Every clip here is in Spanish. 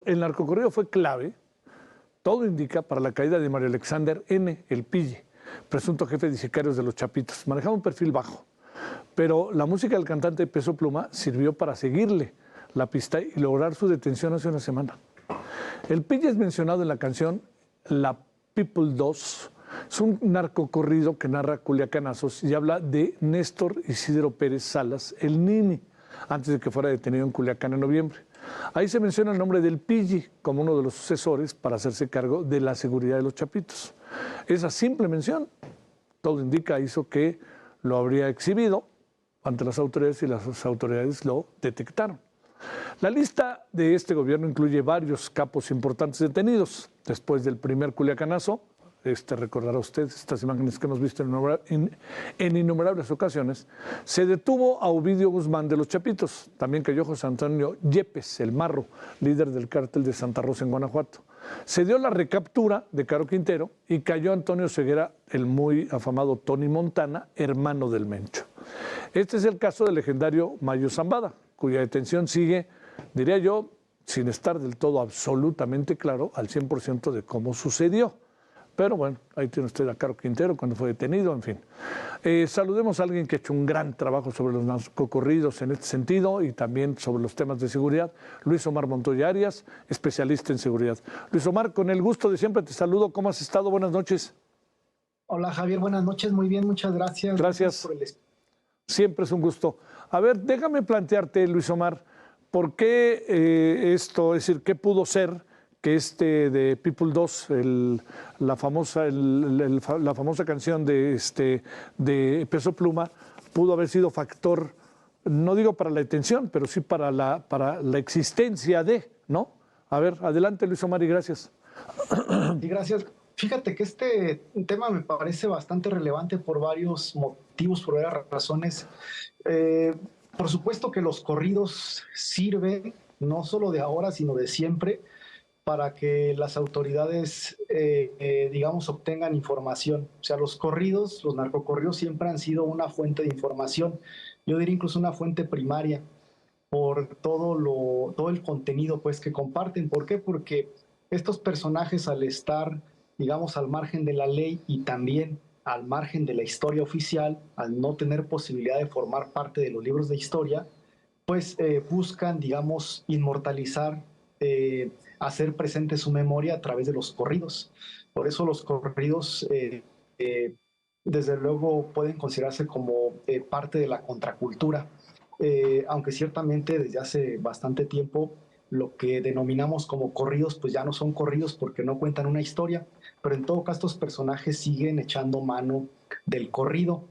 el narcocorrido fue clave, todo indica, para la caída de Mario Alexander N., el Pille, presunto jefe de sicarios de los Chapitos. Manejaba un perfil bajo, pero la música del cantante Peso Pluma sirvió para seguirle la pista y lograr su detención hace una semana. El Pille es mencionado en la canción La People 2. Es un narcocorrido que narra culiacanazos y habla de Néstor Isidro Pérez Salas, el Nini, antes de que fuera detenido en Culiacán en noviembre. Ahí se menciona el nombre del Pille como uno de los sucesores para hacerse cargo de la seguridad de los Chapitos. Esa simple mención, todo indica, hizo que lo habría exhibido ante las autoridades y las autoridades lo detectaron. La lista de este gobierno incluye varios capos importantes detenidos. Después del primer culiacanazo, recordará usted estas imágenes que hemos visto en innumerables ocasiones, se detuvo a Ovidio Guzmán de los Chapitos. También cayó José Antonio Yepes, el Marro, líder del cártel de Santa Rosa en Guanajuato. Se dio la recaptura de Caro Quintero y cayó Antonio Ceguera, el muy afamado Tony Montana, hermano del Mencho. Este es el caso del legendario Mayo Zambada, cuya detención sigue, diría yo, sin estar del todo absolutamente claro al 100% de cómo sucedió. Pero bueno, ahí tiene usted a Caro Quintero cuando fue detenido, en fin. Saludemos a alguien que ha hecho un gran trabajo sobre los narcocorridos en este sentido y también sobre los temas de seguridad. Luis Omar Montoya Arias, especialista en seguridad. Luis Omar, con el gusto de siempre te saludo. ¿Cómo has estado? Buenas noches. Hola Javier, buenas noches. Muy bien, muchas gracias. Gracias. Siempre es un gusto. A ver, déjame plantearte, Luis Omar, ¿por qué esto, es decir, qué pudo ser que de People 2, la famosa canción de Peso Pluma, pudo haber sido factor, no digo para la detención, pero sí para la existencia de, ¿no? A ver, adelante Luis Omar y gracias. Sí, gracias. Fíjate que este tema me parece bastante relevante por varios motivos, por varias razones. Por supuesto que los corridos sirven, no solo de ahora, sino de siempre, para que las autoridades, digamos, obtengan información. O sea, los corridos, los narcocorridos siempre han sido una fuente de información. Yo diría incluso una fuente primaria por todo el contenido pues, que comparten. ¿Por qué? Porque estos personajes, al estar, digamos, al margen de la ley y también al margen de la historia oficial, al no tener posibilidad de formar parte de los libros de historia, pues buscan, digamos, inmortalizar, hacer presente su memoria a través de los corridos. Por eso los corridos, desde luego, pueden considerarse como parte de la contracultura, aunque ciertamente desde hace bastante tiempo lo que denominamos como corridos, pues ya no son corridos porque no cuentan una historia, pero en todo caso estos personajes siguen echando mano del corrido.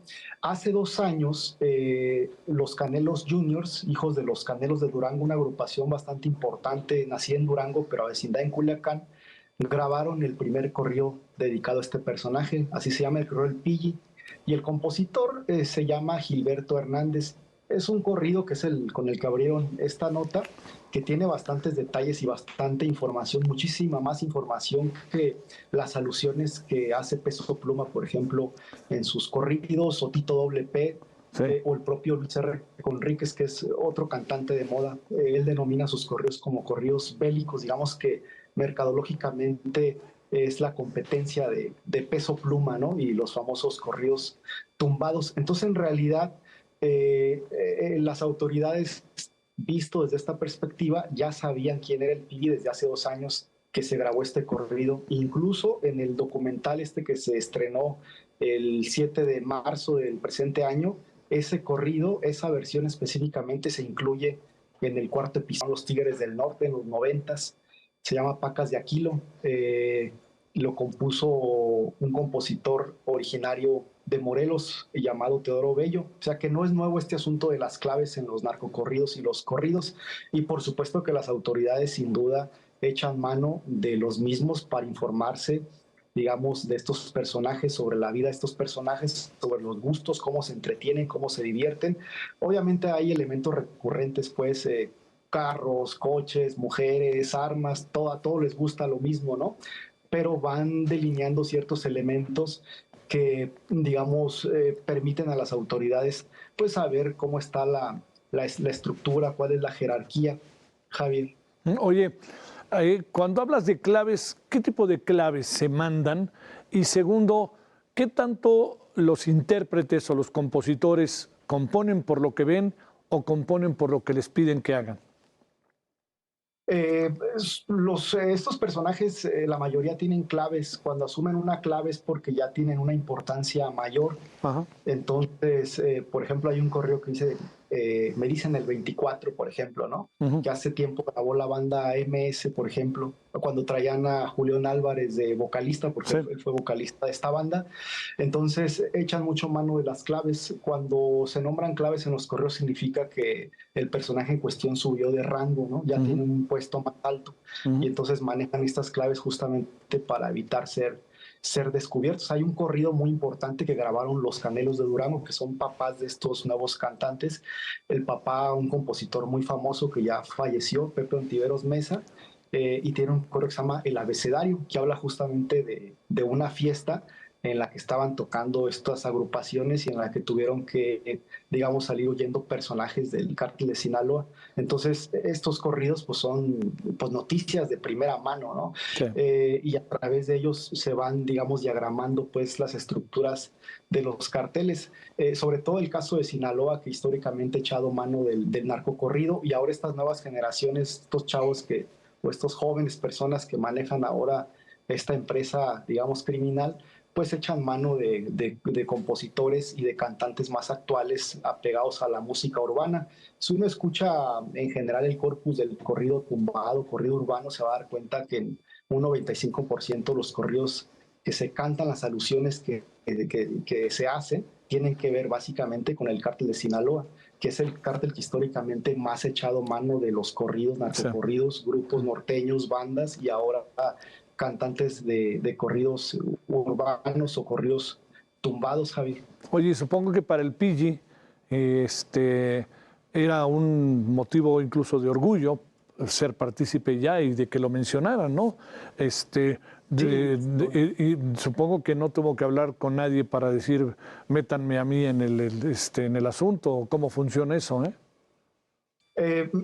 Hace 2 años, los Canelos Juniors, hijos de los Canelos de Durango, una agrupación bastante importante, nacida en Durango, pero a vecindad en Culiacán, grabaron el primer corrido dedicado a este personaje, así se llama el corrido El Pilli, y el compositor se llama Gilberto Hernández. Es un corrido que es con el que abrieron esta nota, que tiene bastantes detalles y bastante información, muchísima más información que las alusiones que hace Peso Pluma, por ejemplo, en sus corridos, o Tito Doble P, sí, o el propio Luis R. Conríquez, que es otro cantante de moda. Él denomina sus corridos como corridos bélicos, digamos que mercadológicamente es la competencia de Peso Pluma, ¿no? Y los famosos corridos tumbados. Entonces, en realidad, las autoridades, visto desde esta perspectiva, ya sabían quién era el Pilli desde hace 2 años que se grabó este corrido. Incluso en el documental que se estrenó el 7 de marzo del presente año, ese corrido, esa versión específicamente se incluye en el 4º episodio, Los Tigres del Norte, en los 90s. Se llama Pacas de Aquilo. Lo compuso un compositor originario de Morelos llamado Teodoro Bello. O sea que no es nuevo este asunto de las claves en los narcocorridos y los corridos. Y por supuesto que las autoridades sin duda echan mano de los mismos para informarse, digamos, de estos personajes, sobre la vida de estos personajes, sobre los gustos, cómo se entretienen, cómo se divierten. Obviamente hay elementos recurrentes, pues, carros, coches, mujeres, armas, a todo les gusta lo mismo, ¿no? Pero van delineando ciertos elementos que, digamos, permiten a las autoridades pues saber cómo está la estructura, cuál es la jerarquía, Javier. Oye, Cuando hablas de claves, ¿qué tipo de claves se mandan? Y segundo, ¿qué tanto los intérpretes o los compositores componen por lo que ven o componen por lo que les piden que hagan? Estos personajes, la mayoría tienen claves. Cuando asumen una clave es porque ya tienen una importancia mayor. Ajá. Entonces, por ejemplo, hay un correo que dice, me dicen el 24, por ejemplo, ¿no? Uh-huh. Que hace tiempo grabó la banda MS, por ejemplo, cuando traían a Julián Álvarez de vocalista, porque Sí. él fue vocalista de esta banda. Entonces, echan mucho mano de las claves. Cuando se nombran claves en los correos, significa que el personaje en cuestión subió de rango, ¿no? Ya tiene un puesto más alto. Y entonces manejan estas claves justamente para evitar ser descubiertos. Hay un corrido muy importante que grabaron los Canelos de Durango, que son papás de estos nuevos cantantes. El papá, un compositor muy famoso que ya falleció, Pepe Ontiveros Mesa, y tiene un correo que se llama El Abecedario, que habla justamente de una fiesta en la que estaban tocando estas agrupaciones y en la que tuvieron que, digamos, salir huyendo personajes del cártel de Sinaloa. Entonces, estos corridos pues son pues, noticias de primera mano, ¿no? Sí. Y a través de ellos se van, digamos, diagramando pues las estructuras de los carteles. Sobre todo el caso de Sinaloa, que históricamente ha echado mano del narcocorrido, y ahora estas nuevas generaciones, estos chavos o estos jóvenes personas que manejan ahora esta empresa, digamos, criminal, pues echan mano de compositores y de cantantes más actuales apegados a la música urbana. Si uno escucha en general el corpus del corrido tumbado, corrido urbano, se va a dar cuenta que en un 95% los corridos que se cantan, las alusiones que se hacen, tienen que ver básicamente con el cártel de Sinaloa, que es el cártel que históricamente más ha echado mano de los corridos, narcocorridos, grupos norteños, bandas, y ahora cantantes de corridos urbanos o corridos tumbados, Javi. Oye, supongo que para el Pidgey era un motivo incluso de orgullo ser partícipe ya y de que lo mencionaran, ¿no? Y supongo que no tuvo que hablar con nadie para decir, métanme a mí en el asunto, ¿cómo funciona eso, eh?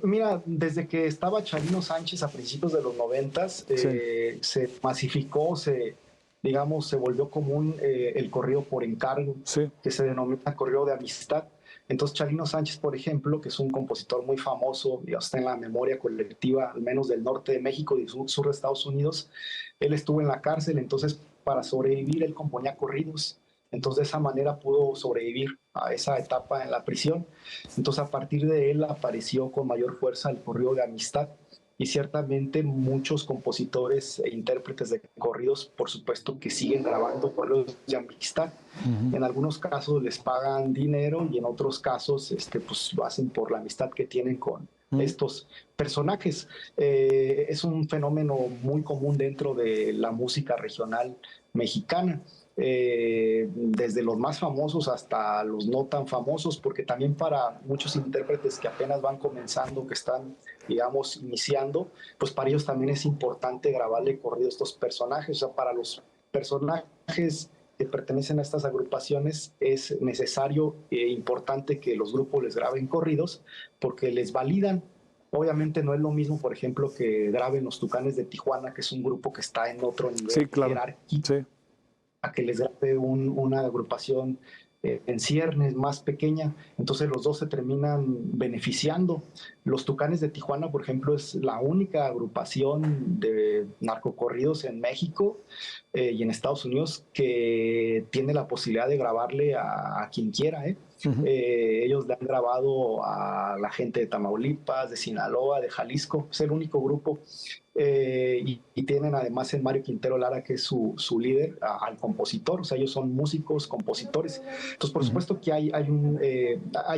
Mira, desde que estaba Chalino Sánchez a principios de los 90, Sí. se masificó, digamos, se volvió común el corrido por encargo, Sí. que se denomina corrido de amistad. Entonces, Chalino Sánchez, por ejemplo, que es un compositor muy famoso, ya está en la memoria colectiva, al menos del norte de México y sur de Estados Unidos, él estuvo en la cárcel, entonces para sobrevivir él componía corridos. Entonces, de esa manera pudo sobrevivir a esa etapa en la prisión. Entonces, a partir de él apareció con mayor fuerza el corrido de amistad. Y ciertamente muchos compositores e intérpretes de corridos, por supuesto, que siguen grabando corridos de amistad. En algunos casos les pagan dinero y en otros casos pues, lo hacen por la amistad que tienen con estos personajes. Es un fenómeno muy común dentro de la música regional mexicana. Desde los más famosos hasta los no tan famosos, porque también para muchos intérpretes que apenas van comenzando, que están, digamos, iniciando, pues para ellos también es importante grabarle corrido a estos personajes. O sea, para los personajes que pertenecen a estas agrupaciones es necesario e importante que los grupos les graben corridos porque les validan. Obviamente no es lo mismo, por ejemplo, que graben los Tucanes de Tijuana, que es un grupo que está en otro nivel Sí, claro. jerárquico, Sí. a que les grabe una agrupación en ciernes más pequeña. Entonces los dos se terminan beneficiando. Los Tucanes de Tijuana, por ejemplo, es la única agrupación de narcocorridos en México y en Estados Unidos que tiene la posibilidad de grabarle a quien quiera, ¿eh? Ellos le han grabado a la gente de Tamaulipas, de Sinaloa, de Jalisco. Es el único grupo. Y tienen además en Mario Quintero Lara, que es su líder, al compositor. O sea, ellos son músicos, compositores. Entonces, por supuesto que hay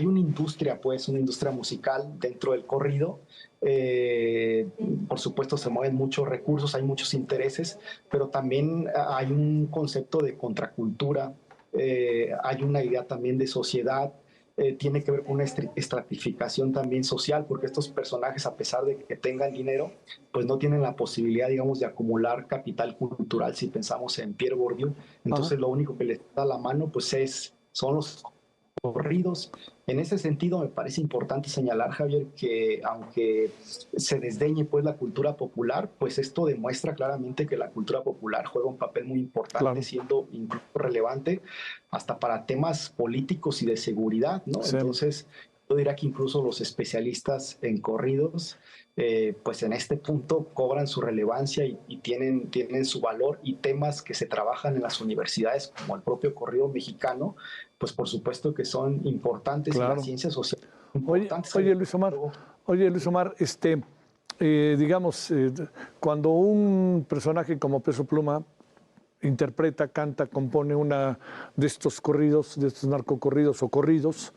una industria, pues, una industria musical dentro del corrido. Por supuesto, se mueven muchos recursos, hay muchos intereses, pero también hay un concepto de contracultura. Hay una idea también de sociedad, tiene que ver con una estratificación también social, porque estos personajes, a pesar de que tengan dinero, pues no tienen la posibilidad, digamos, de acumular capital cultural si pensamos en Pierre Bourdieu. Entonces, lo único que les da la mano, pues son los corridos. En ese sentido, me parece importante señalar, Javier, que aunque se desdeñe pues la cultura popular, pues esto demuestra claramente que la cultura popular juega un papel muy importante, Claro. siendo incluso relevante hasta para temas políticos y de seguridad, ¿no? Sí. Entonces, yo diría que incluso los especialistas en corridos, pues en este punto cobran su relevancia y tienen su valor, y temas que se trabajan en las universidades, como el propio corrido mexicano, pues por supuesto que son importantes, y Claro. las ciencias sociales Oye, importantes. Luis Omar, digamos, cuando un personaje como Peso Pluma interpreta, canta, compone una de estos corridos, de estos narcocorridos o corridos,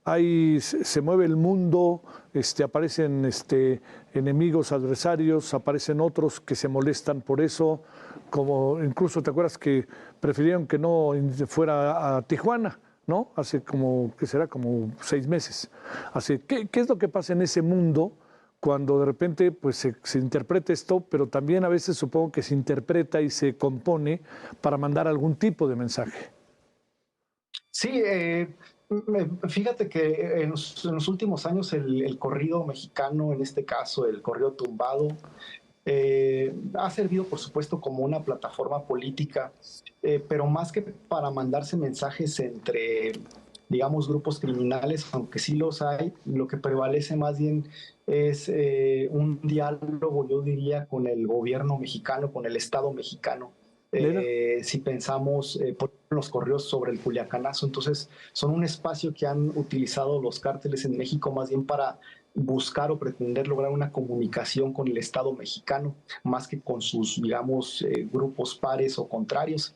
ahí se mueve el mundo, aparecen enemigos, adversarios, aparecen otros que se molestan por eso, como incluso te acuerdas que prefirieron que no fuera a Tijuana, ¿no? Hace como, ¿qué será? Como 6 meses. ¿Qué es lo que pasa en ese mundo cuando de repente pues, se interpreta esto, pero también a veces supongo que se interpreta y se compone para mandar algún tipo de mensaje? Sí, fíjate que en los últimos años el corrido mexicano, en este caso el corrido tumbado, ha servido, por supuesto, como una plataforma política, pero más que para mandarse mensajes entre, digamos, grupos criminales, aunque sí los hay, lo que prevalece más bien es un diálogo, yo diría, con el gobierno mexicano, con el Estado mexicano. Mira, Si pensamos por los correos sobre el Culiacanazo, entonces son un espacio que han utilizado los cárteles en México más bien para buscar o pretender lograr una comunicación con el Estado mexicano, más que con sus, digamos, grupos pares o contrarios.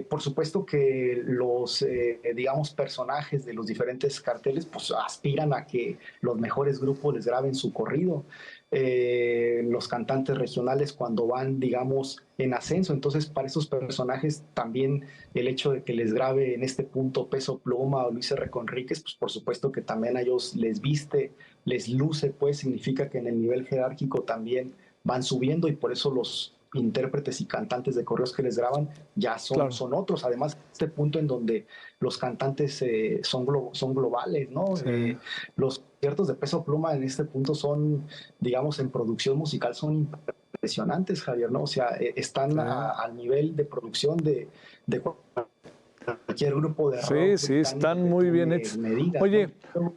Por supuesto que los, digamos, personajes de los diferentes carteles, pues aspiran a que los mejores grupos les graben su corrido. Los cantantes regionales cuando van, digamos, en ascenso. Entonces, para esos personajes también el hecho de que les grabe en este punto Peso Pluma o Luis R. Conríquez, pues por supuesto que también a ellos les viste, les luce, pues significa que en el nivel jerárquico también van subiendo, y por eso los intérpretes y cantantes de correos que les graban ya claro. son otros. Además, este punto en donde los cantantes son globales, ¿no? Sí. Los conciertos de Peso Pluma en este punto son, digamos, en producción musical son impresionantes, Javier, ¿no? O sea, están Sí. al nivel de producción de cualquier grupo de rock Sí, están que muy tú bien hechos. me digas, Oye, ¿no?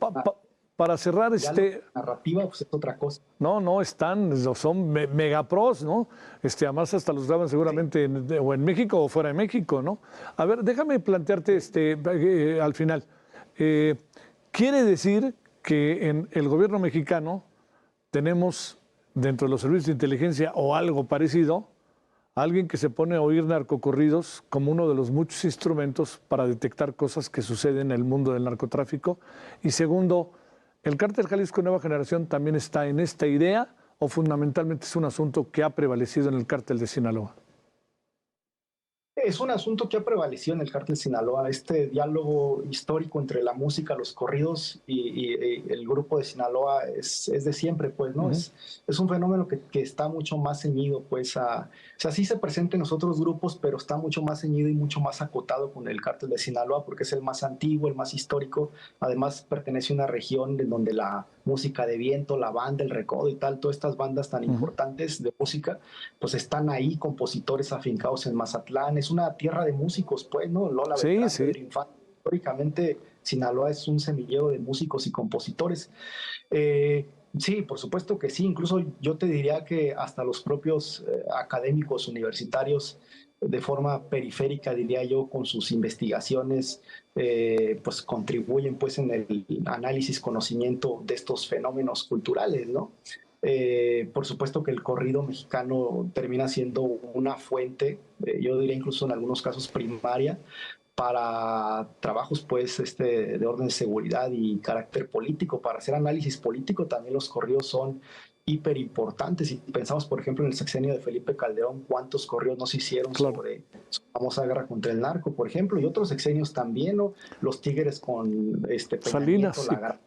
para cerrar, Ya la narrativa pues, es otra cosa. no, son megapros, ¿no? Además hasta los graban seguramente o en México o fuera de México, ¿no? A ver, déjame plantearte al final. ¿Quiere decir que en el gobierno mexicano tenemos dentro de los servicios de inteligencia o algo parecido, alguien que se pone a oír narcocorridos como uno de los muchos instrumentos para detectar cosas que suceden en el mundo del narcotráfico? Y segundo, ¿el Cártel Jalisco Nueva Generación también está en esta idea o fundamentalmente es un asunto que ha prevalecido en el Cártel de Sinaloa? Es un asunto que ha prevalecido en el Cártel Sinaloa, este diálogo histórico entre la música, los corridos y el grupo de Sinaloa es de siempre, pues, ¿no? Es un fenómeno que está mucho más ceñido, pues, o sea, sí se presenta en los otros grupos, pero está mucho más ceñido y mucho más acotado con el Cártel de Sinaloa, porque es el más antiguo, el más histórico. Además, pertenece a una región en donde la música de viento, la banda, el recodo y tal, todas estas bandas tan importantes de música, pues están ahí, compositores afincados en Mazatlán. Es una tierra de músicos, pues, ¿no? Lola Beltrán, Pedro Infante. Históricamente, Sinaloa es un semillero de músicos y compositores. Sí, por supuesto que sí. Incluso yo te diría que hasta los propios académicos universitarios, de forma periférica, diría yo, con sus investigaciones, pues contribuyen pues en el análisis, conocimiento de estos fenómenos culturales, ¿no? Por supuesto que el corrido mexicano termina siendo una fuente, yo diría incluso en algunos casos primaria, para trabajos pues de orden de seguridad y carácter político. Para hacer análisis político también los corridos son hiper importantes. Si pensamos, por ejemplo, en el sexenio de Felipe Calderón, cuántos corridos no se hicieron sobre su famosa guerra contra el narco, por ejemplo, y otros sexenios también, ¿no? Los Tigres con Peña Salinas, Nieto, la guerra.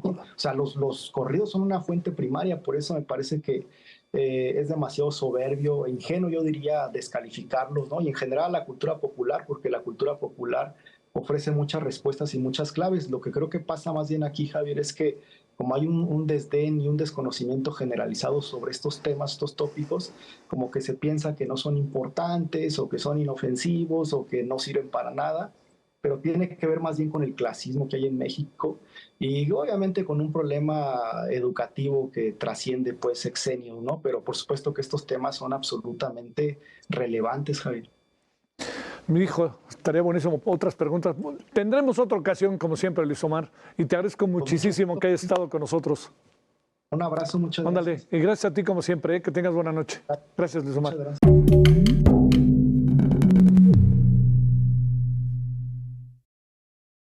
O sea, los corridos son una fuente primaria, por eso me parece que es demasiado soberbio e ingenuo, yo diría, descalificarlos, ¿no? Y en general la cultura popular, porque la cultura popular ofrece muchas respuestas y muchas claves. Lo que creo que pasa más bien aquí, Javier, es que como hay un desdén y un desconocimiento generalizado sobre estos temas, estos tópicos, como que se piensa que no son importantes o que son inofensivos o que no sirven para nada, pero tiene que ver más bien con el clasismo que hay en México y obviamente con un problema educativo que trasciende pues sexenios, ¿no? Pero por supuesto que estos temas son absolutamente relevantes, Javier. Mi hijo, estaría buenísimo. Otras preguntas. Tendremos otra ocasión, como siempre, Luis Omar, y te agradezco muchísimo que hayas estado con nosotros. Un abrazo, muchas Ándale, gracias. y gracias a ti, como siempre, que tengas buena noche. Gracias, Luis Omar. Muchas gracias.